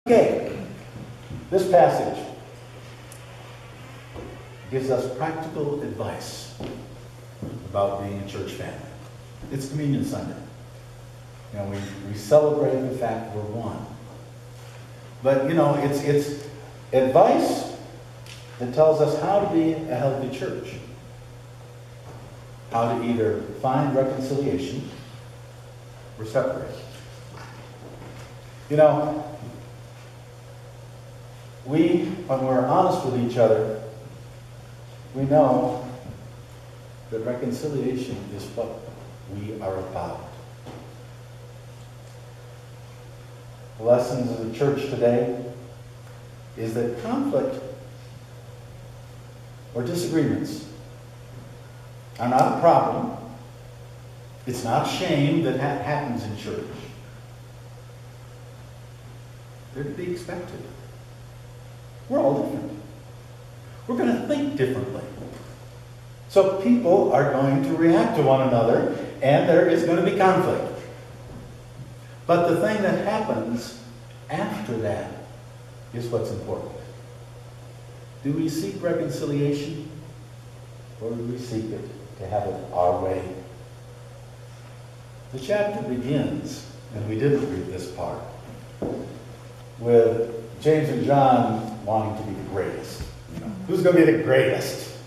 Okay, this passage gives us practical advice about being a church family. It's Communion Sunday. You know, we celebrate the fact that we're one. But, you know, it's advice that tells us how to be a healthy church. How to either find reconciliation or separate. You know, when we're honest with each other, we know that reconciliation is what we are about. The lessons of the church today is that conflict or disagreements are not a problem. It's not shame that happens in church. They're to be expected. We're all different. We're going to think differently. So people are going to react to one another, and there is going to be conflict. But the thing that happens after that is what's important. Do we seek reconciliation, or do we seek it to have it our way? The chapter begins, and we didn't read this part, with James and John wanting to be the greatest. You know, who's going to be the greatest?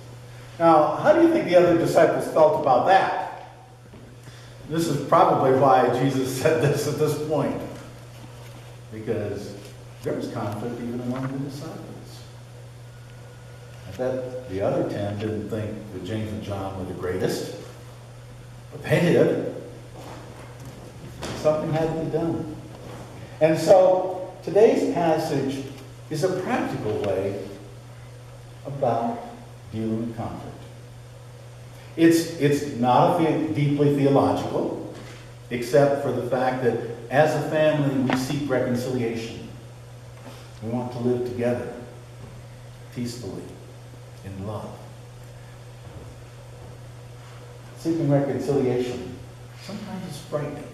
Now, how do you think the other disciples felt about that? This is probably why Jesus said this at this point. Because there was conflict even among the disciples. I bet the other 10 didn't think that James and John were the greatest. But they did. Something had to be done. And so today's passage is a practical way about dealing with conflict. It's not deeply theological, except for the fact that as a family we seek reconciliation. We want to live together, peacefully, in love. Seeking reconciliation sometimes is frightening.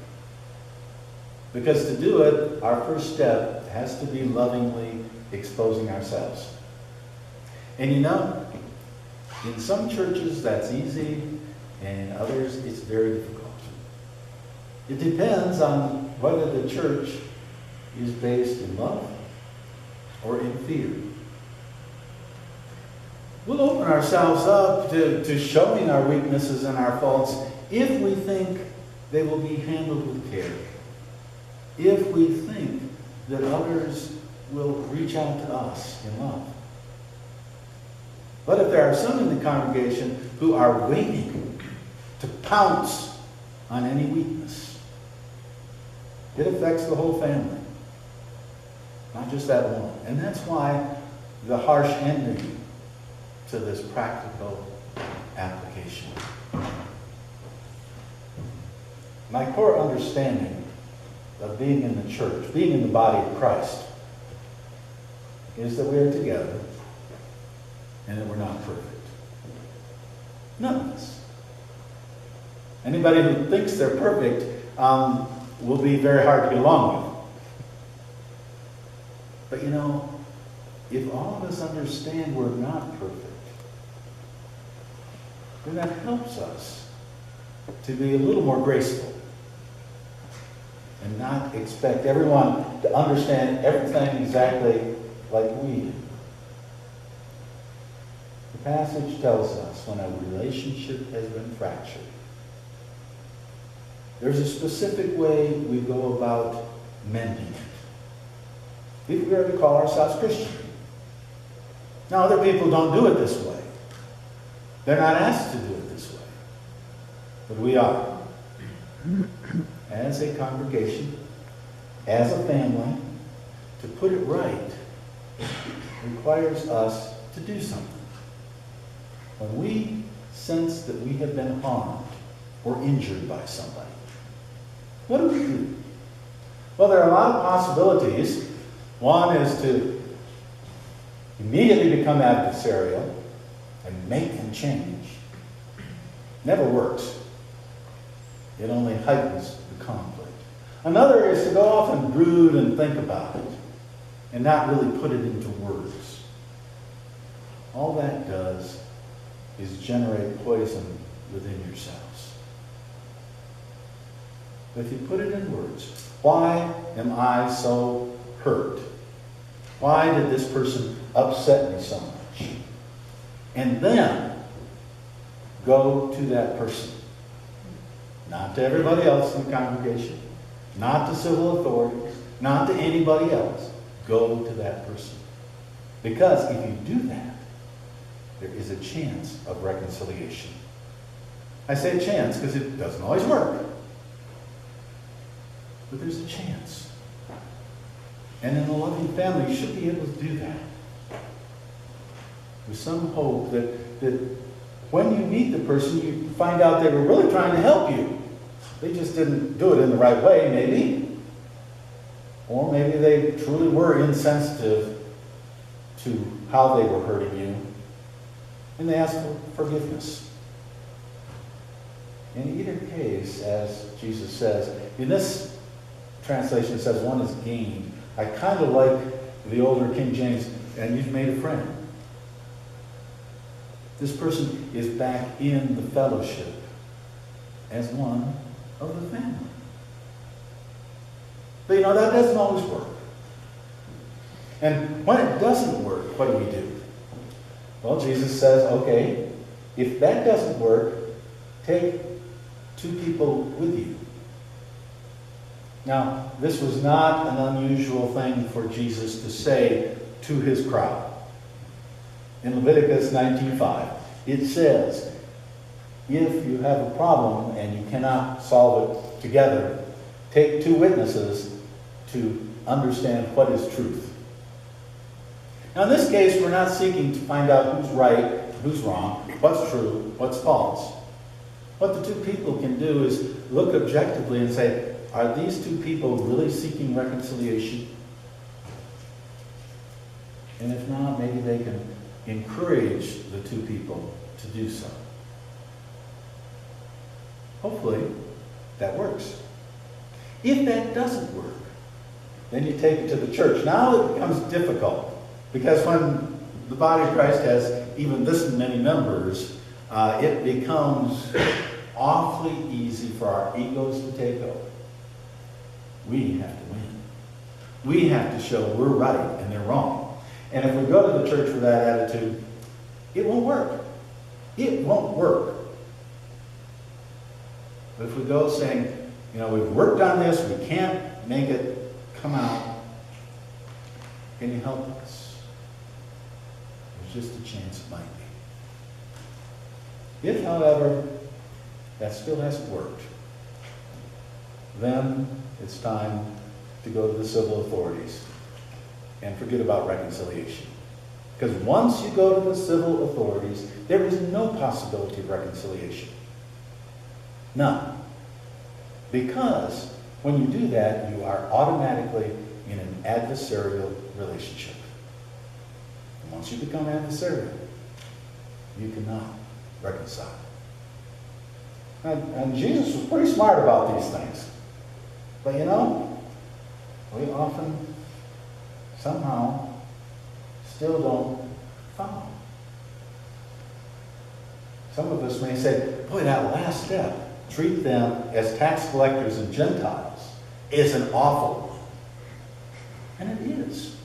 Because to do it, our first step has to be lovingly exposing ourselves. And you know, in some churches that's easy, and in others it's very difficult. It depends on whether the church is based in love or in fear. We'll open ourselves up to showing our weaknesses and our faults if we think they will be handled with care. If we think that others will reach out to us in love. But if there are some in the congregation who are waiting to pounce on any weakness, it affects the whole family, not just that one. And that's why the harsh ending to this practical application. My core understanding of being in the church, being in the body of Christ, is that we are together and that we're not perfect. None of us. Anybody who thinks they're perfect will be very hard to get along with. But you know, if all of us understand we're not perfect, then that helps us to be a little more graceful and not expect everyone to understand everything exactly like we do. The passage tells us when a relationship has been fractured, there's a specific way we go about mending it. If we are to call ourselves Christian. Now, other people don't do it this way. They're not asked to do it this way. But we are. As a congregation, as a family, to put it right requires us to do something. When we sense that we have been harmed or injured by somebody, what do? Well, there are a lot of possibilities. One is to immediately become adversarial and make them change. Never works. It only heightens the conflict. Another is to go off and brood and think about it. and not really put it into words. All that does is generate poison within yourselves. But if you put it in words, why am I so hurt? Why did this person upset me so much? And then go to that person. Not to everybody else in the congregation. Not to civil authorities. Not to anybody else. Go to that person. Because if you do that, there is a chance of reconciliation. I say chance because it doesn't always work. But there's a chance. And in a loving family, you should be able to do that. With some hope that when you meet the person, you find out they were really trying to help you. They just didn't do it in the right way, maybe. Or maybe they truly were insensitive to how they were hurting you. And they ask for forgiveness. In either case, as Jesus says, in this translation it says one is gained. I kind of like the older King James, and you've made a friend. This person is back in the fellowship as one of the family. But you know, that doesn't always work. And when it doesn't work, what do? Well, Jesus says, okay, if that doesn't work, take 2 people with you. Now, this was not an unusual thing for Jesus to say to his crowd. In Leviticus 19:5, it says, if you have a problem and you cannot solve it together, take 2 witnesses to understand what is truth. Now, in this case, we're not seeking to find out who's right, who's wrong, what's true, what's false. What the 2 people can do is look objectively and say, are these 2 people really seeking reconciliation? And if not, maybe they can encourage the 2 people to do so. Hopefully, that works. If that doesn't work, then you take it to the church. Now it becomes difficult, because when the body of Christ has even this many members, it becomes awfully easy for our egos to take over. We have to win. We have to show we're right and they're wrong. And if we go to the church with that attitude, it won't work. It won't work. But if we go saying, you know, we've worked on this, we can't make it come out, can you help us? There's just a chance it might be. If, however, that still hasn't worked, then it's time to go to the civil authorities and forget about reconciliation. Because once you go to the civil authorities, there is no possibility of reconciliation. None. Because when you do that, you are automatically in an adversarial relationship. And once you become adversarial, you cannot reconcile. And Jesus was pretty smart about these things. But you know, we often, somehow, still don't follow. Some of us may say, boy, that last step, treat them as tax collectors and Gentiles, is an awful one. And it is.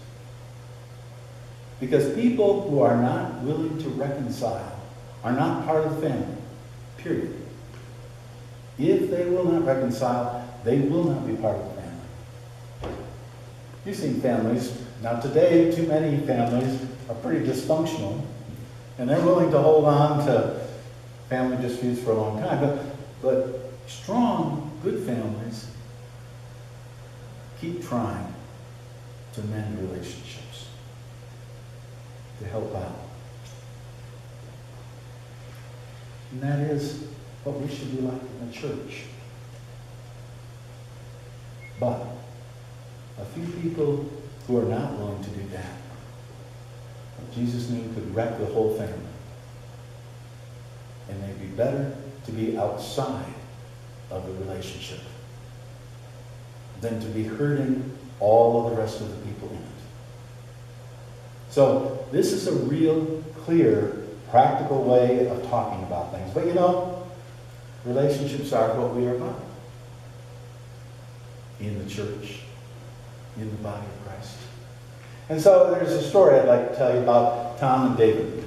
Because people who are not willing to reconcile are not part of the family, period. If they will not reconcile, they will not be part of the family. You've seen families. Now today, too many families are pretty dysfunctional, and they're willing to hold on to family disputes for a long time. But strong, good families keep trying to mend relationships, to help out. And that is what we should be like in the church. But a few people who are not willing to do that, Jesus knew could wreck the whole family. And they'd be better to be outside of the relationship than to be hurting all of the rest of the people in it. So this is a real clear, practical way of talking about things. But you know, relationships are what we are about. In the church, in the body of Christ. And so there's a story I'd like to tell you about Tom and David.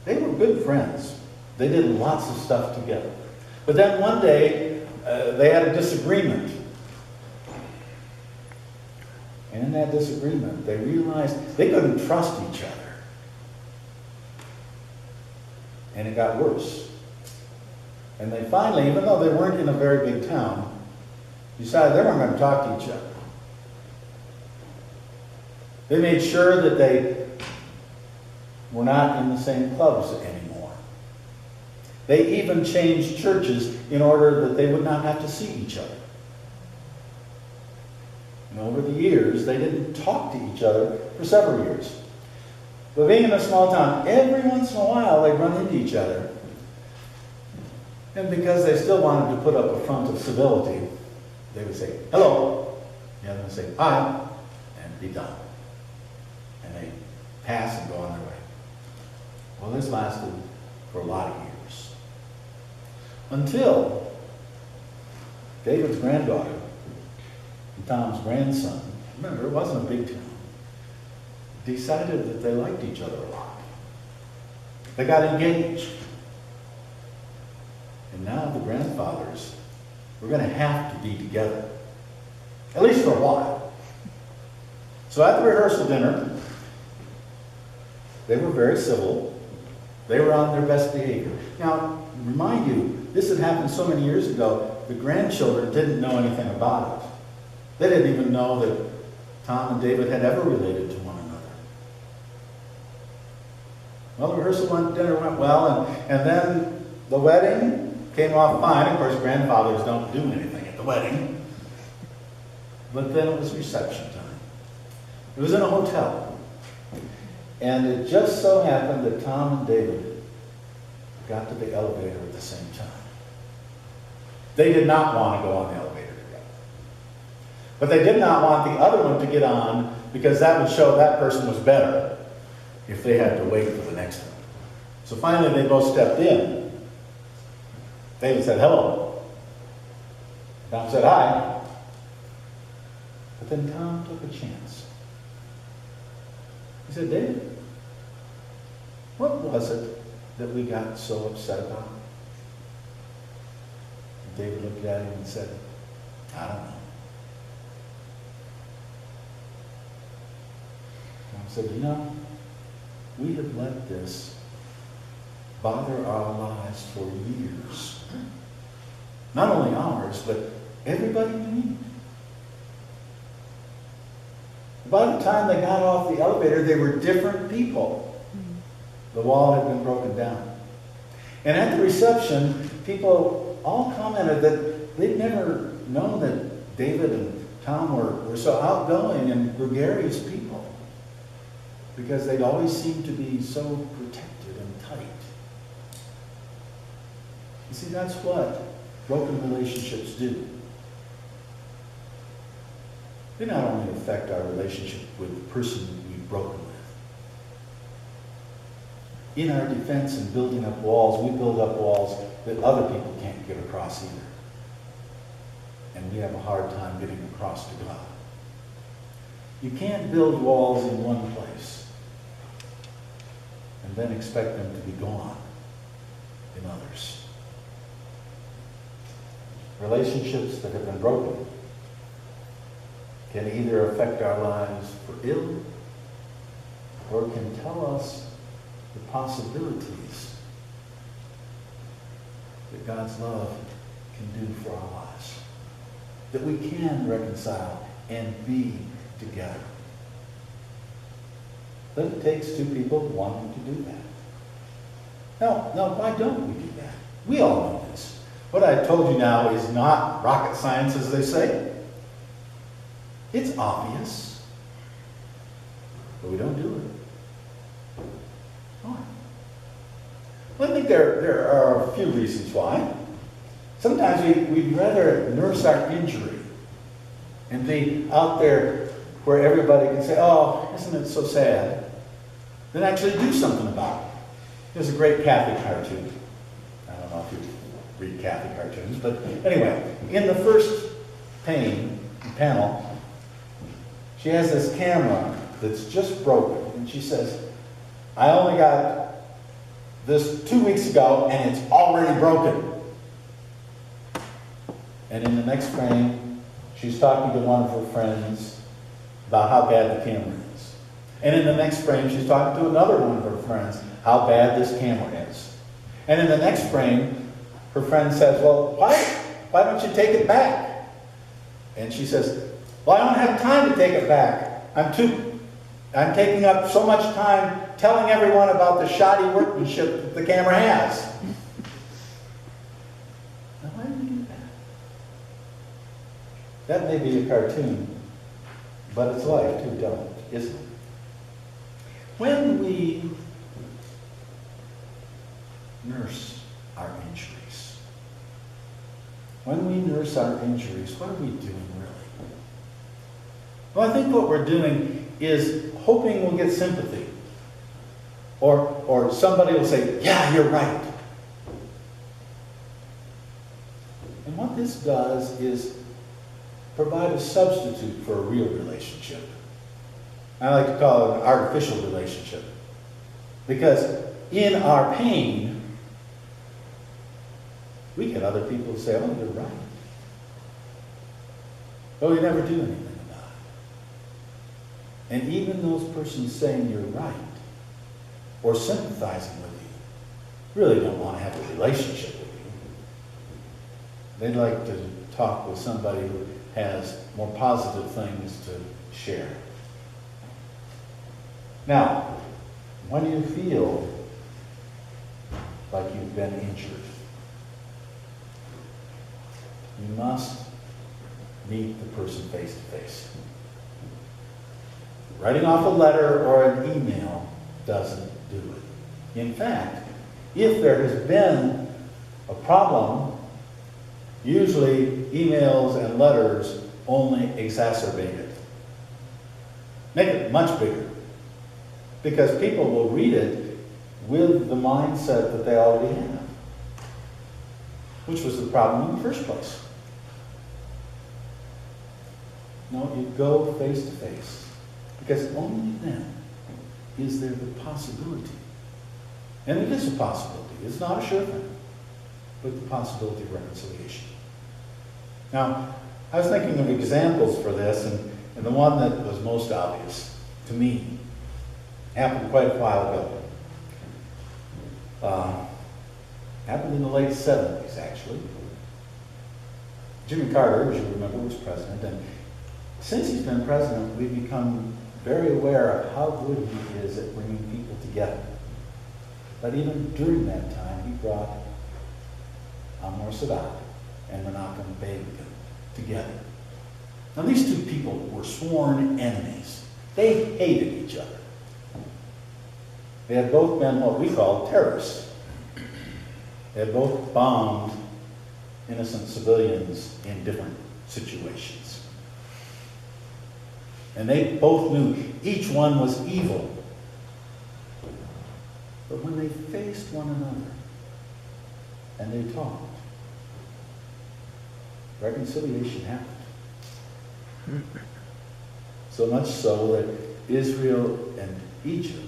They were good friends. They did lots of stuff together. But then one day, they had a disagreement. And in that disagreement, they realized they couldn't trust each other. And it got worse. And they finally, even though they weren't in a very big town, decided they weren't going to talk to each other. They made sure that they were not in the same clubs anymore. They even changed churches in order that they would not have to see each other. And over the years, they didn't talk to each other for several years. But being in a small town, every once in a while they'd run into each other. And because they still wanted to put up a front of civility, they would say, hello. The other would say, hi, and be done. And they pass and go on their way. Well, this lasted for a lot of years. Until David's granddaughter and Tom's grandson, remember, it wasn't a big town, decided that they liked each other a lot. They got engaged. And now the grandfathers were going to have to be together, at least for a while. So at the rehearsal dinner, they were very civil. They were on their best behavior. Now, remind you, this had happened so many years ago, the grandchildren didn't know anything about it. They didn't even know that Tom and David had ever related to one another. Well, the rehearsal dinner went well, and then the wedding came off fine. Of course, grandfathers don't do anything at the wedding. But then it was reception time. It was in a hotel. And it just so happened that Tom and David got to the elevator at the same time. They did not want to go on the elevator together. But they did not want the other one to get on, because that would show that person was better if they had to wait for the next one. So finally they both stepped in. David said, hello. Tom said, hi. But then Tom took a chance. He said, David, what was it that we got so upset about? And David looked at him and said, I don't know. Tom said, you know, we have let this bother our lives for years. Not only ours, but everybody we meet. By the time they got off the elevator, they were different people. The wall had been broken down. And at the reception, people all commented that they'd never known that David and Tom were so outgoing and gregarious people, because they'd always seemed to be so protected and tight. You see, that's what broken relationships do. They not only affect our relationship with the person we've broken with. In our defense and building up walls, we build up walls that other people can't get across either. And we have a hard time getting across to God. You can't build walls in one place and then expect them to be gone in others. Relationships that have been broken can either affect our lives for ill, or can tell us the possibilities that God's love can do for our lives. That we can reconcile and be together. But it takes two people wanting to do that. Now, why don't we do that? We all know this. What I told you now is not rocket science, as they say. It's obvious, but we don't do it. Why? Well, I think there are a few reasons why. Sometimes we'd rather nurse our injury and be out there where everybody can say, oh, isn't it so sad, then actually do something about it. There's a great Kathy cartoon. I don't know if you read Kathy cartoons, but anyway, in the first panel, she has this camera that's just broken, and she says, I only got this 2 weeks ago, and it's already broken. And in the next frame, she's talking to one of her friends about how bad the camera is. And in the next frame, she's talking to another one of her friends how bad this camera is. And in the next frame, her friend says, well, why don't you take it back? And she says, well, I don't have time to take it back. I'm taking up so much time telling everyone about the shoddy workmanship that the camera has. Now, why do we do that? That may be a cartoon, but it's life too, isn't it? When we nurse our injuries, what are we doing really? Well, I think what we're doing is hoping we'll get sympathy. Or somebody will say, yeah, you're right. And what this does is provide a substitute for a real relationship. I like to call it an artificial relationship. Because in our pain, we get other people to say, oh, you're right. Oh, you never do anything about it. And even those persons saying you're right, or sympathizing with you, really don't want to have a relationship with you. They'd like to talk with somebody who has more positive things to share. Now, when you feel like you've been injured, you must meet the person face to face. Writing off a letter or an email doesn't do it. In fact, if there has been a problem, usually emails and letters only exacerbate it. Make it much bigger. Because people will read it with the mindset that they already have, which was the problem in the first place. No, you go face to face, because only then is there the possibility, and it is a possibility, it's not a sure thing, but the possibility of reconciliation. Now, I was thinking of examples for this, and the one that was most obvious to me happened quite a while ago. Happened in the late 70s, actually. Jimmy Carter, as you remember, was president, and since he's been president, we've become very aware of how good he is at bringing people together. But even during that time, he brought Anwar Sadat and Menachem Begin together. Now, these two people were sworn enemies. They hated each other. They had both been what we call terrorists. They had both bombed innocent civilians in different situations. And they both knew each one was evil. But when they faced one another and they talked, reconciliation happened. So much so that Israel and Egypt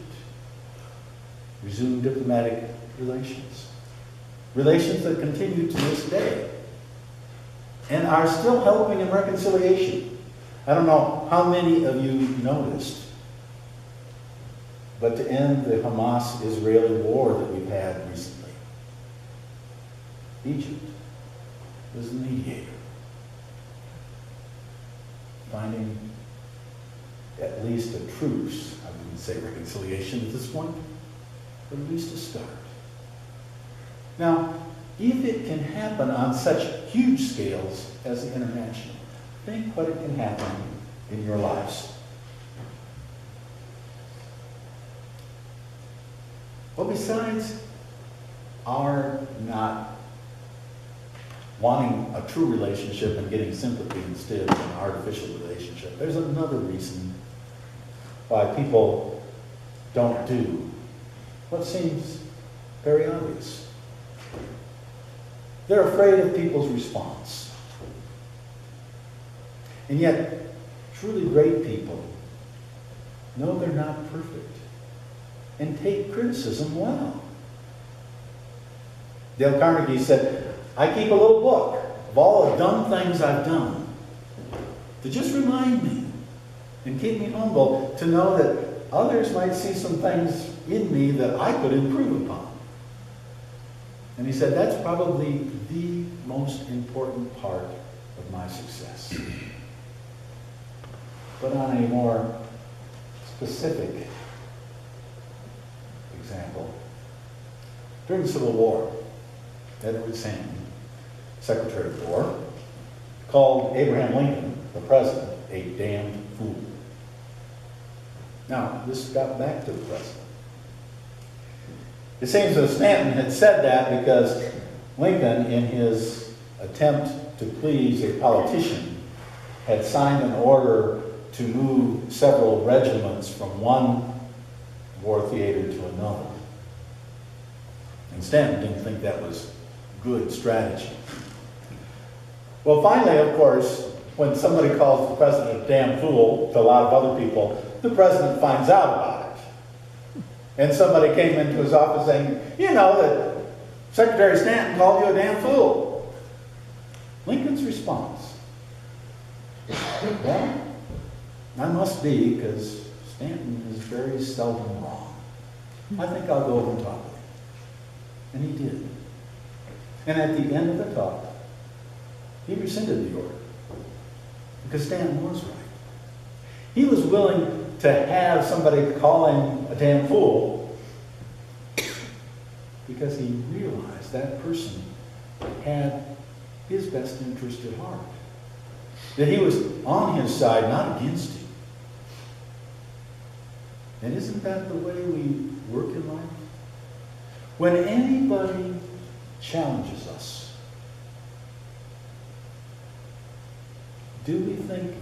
resumed diplomatic relations. Relations that continue to this day and are still helping in reconciliation. I don't know how many of you noticed, but to end the Hamas-Israeli war that we've had recently, Egypt was the mediator, finding at least a truce. I wouldn't say reconciliation at this point, but at least a start. Now, if it can happen on such huge scales as the international, think what it can happen in your lives. Well, besides our not wanting a true relationship and getting sympathy instead of an artificial relationship. There's another reason why people don't do what seems very obvious. They're afraid of people's response. And yet, truly great people know they're not perfect and take criticism well. Dale Carnegie said, I keep a little book of all the dumb things I've done to just remind me and keep me humble to know that others might see some things in me that I could improve upon. And he said, that's probably the most important part of my success. But on a more specific example, during the Civil War, Edward Stanton, Secretary of War, called Abraham Lincoln, the president, a damned fool. Now, this got back to the president. It seems that Stanton had said that because Lincoln, in his attempt to please a politician, had signed an order to move several regiments from one war theater to another. And Stanton didn't think that was good strategy. Well, finally, of course, when somebody calls the president a damn fool to a lot of other people, the president finds out about it. And somebody came into his office saying, you know, that Secretary Stanton called you a damn fool. Lincoln's response, well, I must be, because Stanton is very seldom wrong. I think I'll go over and talk with him. And he did. And at the end of the talk, he rescinded the order. Because Stanton was right. He was willing to have somebody call him a damn fool because he realized that person had his best interest at heart. That he was on his side, not against him. And isn't that the way we work in life? When anybody challenges us, do we think